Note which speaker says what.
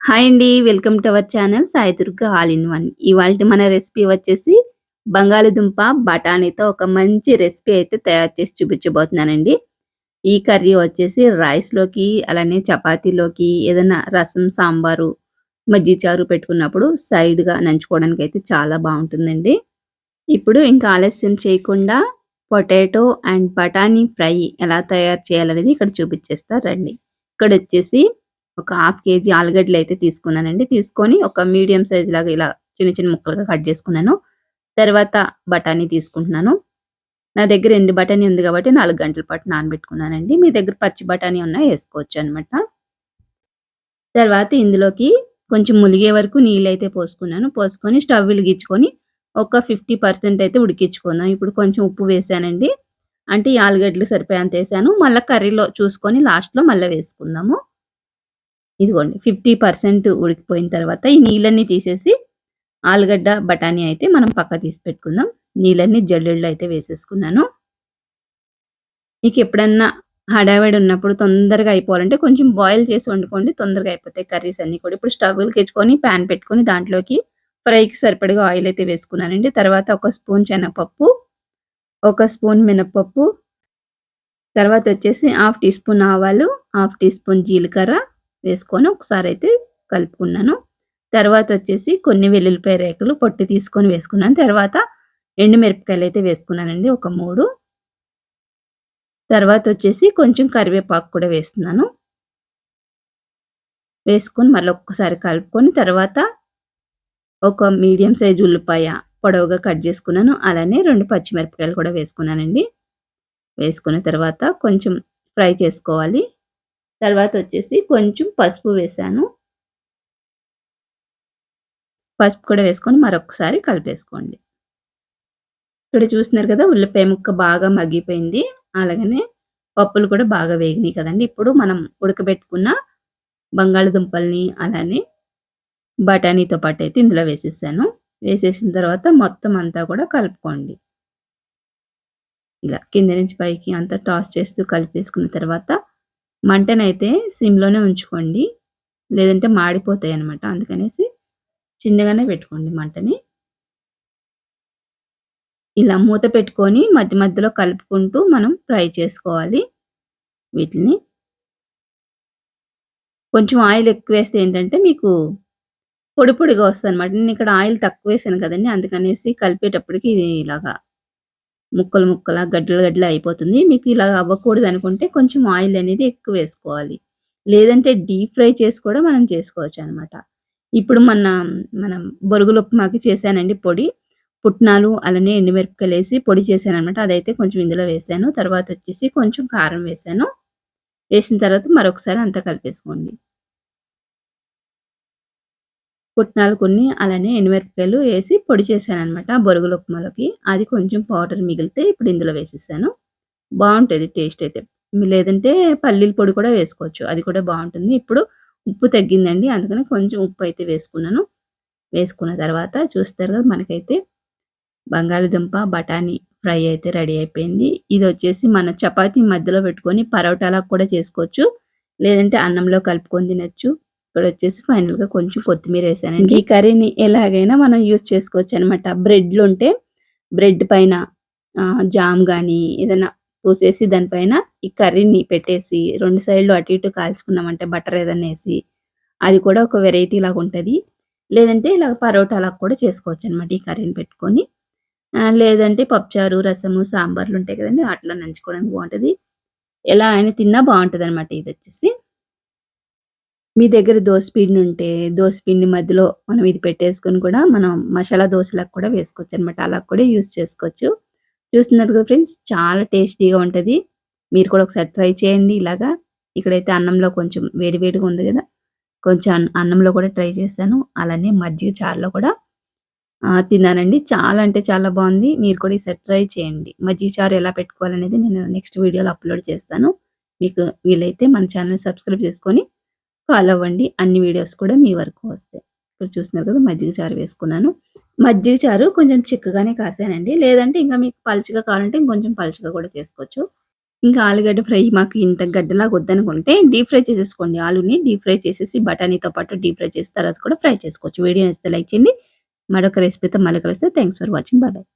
Speaker 1: Hi అండి. Welcome to our channel Sai Durga all in one. ఇవాల్టి మన రెసిపీ వచ్చేసి బంగాళదుంప బఠానీతో ఒక మంచి రెసిపీ అయితే తయారు చేసి చూపించబోతున్నానండి. ఈ కర్రీ వచ్చేసి రైస్‌లోకి అలానే చపాతీలోకి ఏదైనా రసం, సాంబారు, మజ్జిగ చారు పెట్టుకున్నప్పుడు సైడ్‌గా నంచుకోవడానికైతే చాలా బావుంటుందండి. ఇప్పుడు ఇంకా ఆలస్యం చేయకుండా పొటాటో అండ్ బఠానీ ఫ్రై ఎలా తయారు చేయాలనేది ఇక్కడ చూపించేస్తా రండి. ఇక్కడొచ్చేసి ఒక హాఫ్ కేజీ ఆలుగడ్డలైతే తీసుకున్నానండి. తీసుకొని ఒక మీడియం సైజ్ లాగా ఇలా చిన్న చిన్న ముక్కలుగా కట్ చేసుకున్నాను. తర్వాత బఠానీ తీసుకుంటున్నాను. నా దగ్గర ఎండు బఠానీ ఉంది కాబట్టి 4 గంటల పాటు నానబెట్టుకున్నానండి. మీ దగ్గర పచ్చి బఠానీ ఉన్నా ఏసుకోవచ్చనమాట. తర్వాత ఇందులోకి కొంచెం ములిగే వరకు నీళ్ళైతే పోసుకున్నాను. పోసుకొని స్టవ్ వెలిగించుకొని ఒక 50% అయితే ఉడికించుకున్నాను. ఇప్పుడు కొంచెం ఉప్పు వేసానండి. అంటే ఈ ఆలుగడ్డలు సరిపోయేంత ఏసాను. మళ్ళా కర్రీలో చూసుకొని లాస్ట్‌లో మళ్ళా వేసుకుందాము. ఇదిగోండి 50% ఉడికిపోయిన తర్వాత ఈ నీళ్ళన్నీ తీసేసి ఆలుగడ్డ, బఠానీ అయితే మనం పక్కకు తీసి పెట్టుకుందాం. నీళ్ళన్నీ జల్లెడలో అయితే వేసేసుకున్నాను. మీకెప్పుడన్నా హడావిడి ఉన్నప్పుడు తొందరగా అయిపోవాలంటే కొంచెం బాయిల్ చేసి వండుకోండి. తొందరగా అయిపోతాయి కర్రీస్ అన్నీ కూడా. ఇప్పుడు స్టవ్ వెలిగించుకొని పాన్ పెట్టుకొని దాంట్లోకి ఫ్రైకి సరిపడగా ఆయిల్ అయితే వేసుకున్నానండి. తర్వాత ఒక స్పూన్ శనగపప్పు, ఒక స్పూన్ మినపప్పు, తర్వాత వచ్చేసి హాఫ్ టీ స్పూన్ ఆవాలు, హాఫ్ టీ స్పూన్ జీలకర్ర వేసుకొని ఒకసారైతే కలుపుకున్నాను. తర్వాత వచ్చేసి కొన్ని వెల్లుల్లిపాయ రేకులు పొట్టు తీసుకొని వేసుకున్నాను. తర్వాత ఎండుమిరపకాయలైతే వేసుకున్నానండి ఒక 3. తర్వాతొచ్చేసి కొంచెం కరివేపాకు కూడా వేస్తున్నాను. వేసుకొని మళ్ళొక్కసారి కలుపుకొని తర్వాత ఒక మీడియం సైజ్ ఉల్లిపాయ పొడవుగా కట్ చేసుకున్నాను. అలానే 2 పచ్చిమిరపకాయలు కూడా వేసుకున్నానండి. వేసుకున్న తర్వాత కొంచెం ఫ్రై చేసుకోవాలి. తర్వాతొచ్చేసి కొంచెం పసుపు వేశాను. పసుపు కూడా వేసుకొని మరొకసారి కలిపేసుకోండి. ఇక్కడ చూస్తున్నారు కదా! ఉల్లిపాయ ముక్క బాగా మగ్గిపోయింది. అలాగనే పప్పులు కూడా బాగా వేగినియి కదండీ! ఇప్పుడు మనం ఉడకబెట్టుకున్న బంగాళదుంపల్ని, అలానే బఠానీతో పాటయితే ఇందులో వేసేసాను. వేసేసిన తర్వాత మొత్తం అంతా కూడా కలుపుకోండి. ఇలా కింద నుంచి పైకి అంతా టాస్ చేస్తూ కలిపేసుకున్న తర్వాత మంటనైతే సిమ్‌లోనే ఉంచుకోండి. లేదంటే మాడిపోతాయన్నమాట. అందుకనేసి చిన్నగానే పెట్టుకోండి మంటని. ఇలా మూత పెట్టుకొని మధ్య మధ్యలో కలుపుకుంటూ మనం ఫ్రై చేసుకోవాలి వీటిని. కొంచెం ఆయిల్ ఎక్కువేస్తే ఏంటంటే మీకు పొడి పొడిగా వస్తదనమాట. నేనిక్కడ ఆయిల్ తక్కువేసాను కదండీ! అందుకనేసి కలిపేటప్పటికి ఇది ఇలాగా ముక్కలు ముక్కలా, గడ్డలు గడ్డలు అయిపోతుంది. మీకు ఇలా అవ్వకూడదనుకుంటే కొంచెం ఆయిల్ అనేది ఎక్కువేసుకోవాలి. లేదంటే డీప్ ఫ్రై చేసి కూడా మనం చేసుకోవచ్చనమాట. ఇప్పుడు మనం బొరుగుల ఉప్మాకి చేశానండి పొడి. పుట్నాలు అలానే ఎండుమిరపకాయలేసి పొడి చేశాననమాట. అదైతే కొంచెం ఇందులో వేశాను. తర్వాతొచ్చేసి కొంచెం కారం వేశాను. వేసిన తర్వాత మరొకసారి అంతా కలిపేసుకోండి. పుట్నాలు కొన్ని అలానే ఎండుమిరపకాయలు ఏసి పొడి చేశాననమాట బొరుగుల ఉప్మాలోకి. అది కొంచెం పౌడర్ మిగిలితే ఇప్పుడు ఇందులో వేసేసాను. బావుంటది టేస్ట్ అయితే. లేదంటే పల్లీల పొడి కూడా వేసుకోవచ్చు. అది కూడా బావుంటుంది. ఇప్పుడు ఉప్పు తగ్గిందండి. అందుకని కొంచెం ఉప్పు అయితే వేసుకున్నాను. వేసుకున్న తర్వాత చూస్తారు కదా! మనకైతే బంగాళదుంప, బఠానీ ఫ్రై అయితే రెడీ అయిపోయింది. ఇదొచ్చేసి మన చపాతీ మధ్యలో పెట్టుకొని పరోటాలాగా కూడా చేసుకోవచ్చు. లేదంటే అన్నంలో కలుపుకొని తినొచ్చు. ఇక్కడొచ్చేసి ఫైనల్‌గా కొంచెం కొత్తిమీరేసానండి. ఈ కర్రీని ఎలాగైనా మనం యూజ్ చేసుకోవచ్చనమాట. బ్రెడ్‌లుంటే బ్రెడ్ పైన జామ్ గానీ ఏదైనా పోసేసి దానిపైన ఈ కర్రీని పెట్టేసి 2 సైడ్‌లు అటు ఇటు కాల్చుకున్నామంటే బటర్ ఏదన్నా ఏసి, అది కూడా ఒక వెరైటీ లాగుంటది. లేదంటే ఇలాగ పరోటాలాగా కూడా చేసుకోవచ్చనమాట ఈ కర్రీని పెట్టుకొని. లేదంటే పప్పుచారు, రసము, సాంబార్లుంటాయి కదండీ! అట్లా నంచుకోవడానికి బావుంటది. ఎలా అయినా తిన్నా బావుంటదనమాట ఇదొచ్చేసి. మీ దగ్గర దోసపిండుంటే, దోసపిండి మధ్యలో మనం ఇది పెట్టేసుకొని కూడా మనం మసాలా దోసలాగా కూడా వేసుకోవచ్చనమాట. అలా కూడా యూజ్ చేసుకోవచ్చు. చూస్తున్నారు కదా ఫ్రెండ్స్! చాలా టేస్టీగా ఉంటది. మీరు కూడా ఒకసారి ట్రై చేయండి ఇలాగా. ఇక్కడైతే అన్నంలో కొంచెం వేడి వేడిగా ఉంది గదా! కొంచెం అన్నంలో కూడా ట్రై చేశాను. అలానే మజ్జిగ చారులో కూడా తిన్నానండి. చాలా అంటే చాలా బావుంది. మీరు కూడా ఈసారి ట్రై చేయండి. మజ్జిగ చారు ఎలా పెట్టుకోవాలనేది నేను నెక్స్ట్ వీడియోలో అప్‌లోడ్ చేస్తాను. మీకు వీలైతే మన ఛానెల్ సబ్స్క్రైబ్ చేసుకొని ఫాలో అవ్వండి. అన్ని వీడియోస్ కూడా మీ వరకు వస్తాయి. ఇక్కడ చూస్తున్నారు కదా! మజ్జిగ చారు వేసుకున్నాను. మజ్జిగ చారు కొంచెం చిక్కగానే కాసానండి. లేదంటే ఇంకా మీకు పలుచగా కావాలంటే ఇంకొంచెం పలుచగా కూడా చేసుకోవచ్చు. ఇంకా ఆలుగడ్డ ఫ్రై మాకు ఇంత గడ్డలాగా వద్దనుకుంటే డీప్ ఫ్రై చేసేసుకోండి. ఆలుని డీప్ ఫ్రై చేసేసి బఠానీతో పాటు డీప్ ఫ్రై చేసి తర్వాత కూడా ఫ్రై చేసుకోవచ్చు. వీడియో నచ్చితే లైక్ చేయండి. మరొక రెసిపీతో మళ్ళీ కలుస్తే thanks for watching. Bye bye.